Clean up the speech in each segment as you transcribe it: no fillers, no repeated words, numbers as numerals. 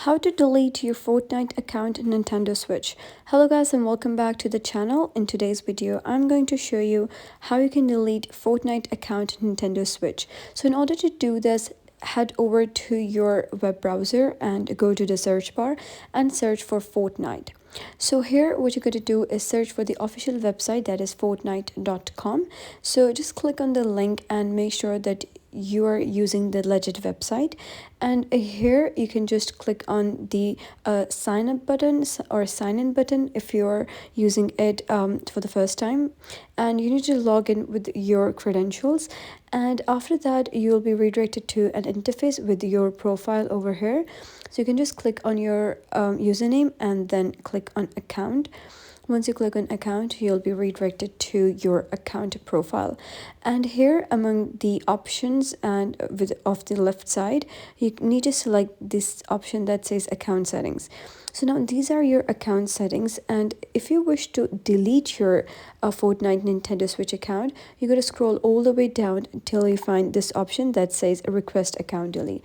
How to delete your Fortnite account in Nintendo Switch. Hello guys and welcome back to the channel. In today's video, I'm going to show you how you can delete Fortnite account in Nintendo Switch. So in order to do this, head over to your web browser and go to the search bar and search for Fortnite. So here what you're going to do is search for the official website, that is fortnite.com. So just click on the link and make sure that you are using the legit website, and here you can just click on the sign up button or sign in button if you're using it for the first time, and you need to log in with your credentials, and after that you'll be redirected to an interface with your profile over here. So you can just click on your username and then click on account. Once you click on account, you'll be redirected to your account profile, and here among the options and of the left side, you need to select this option that says account settings. So now these are your account settings, and if you wish to delete your Fortnite Nintendo Switch account, you got to scroll all the way down until you find this option that says request account delete.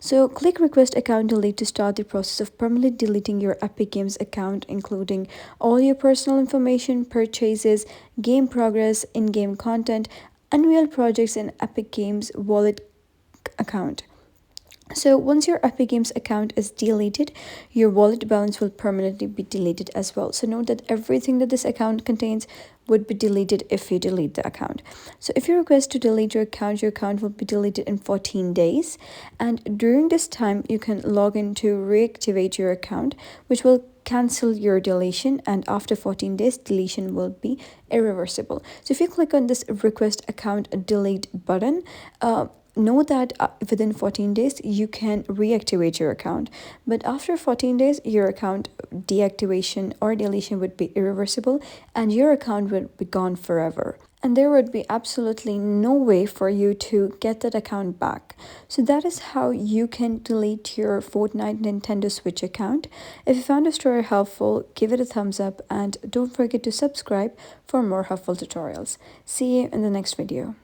So click request account delete to start the process of permanently deleting your Epic Games account, including all your personal information, purchases, game progress, in-game content, Unreal projects, and Epic Games wallet account. So once your Epic Games account is deleted, your wallet balance will permanently be deleted as well. So note that everything that this account contains would be deleted if you delete the account. So if you request to delete your account will be deleted in 14 days. And during this time, you can log in to reactivate your account, which will cancel your deletion, and after 14 days deletion will be irreversible. So if you click on this request account delete button, know that within 14 days you can reactivate your account, but after 14 days your account deactivation or deletion would be irreversible and your account would be gone forever, and there would be absolutely no way for you to get that account back. So that is how you can delete your Fortnite Nintendo Switch account. If you found this story helpful, give it a thumbs up and don't forget to subscribe for more helpful tutorials. See you in the next video.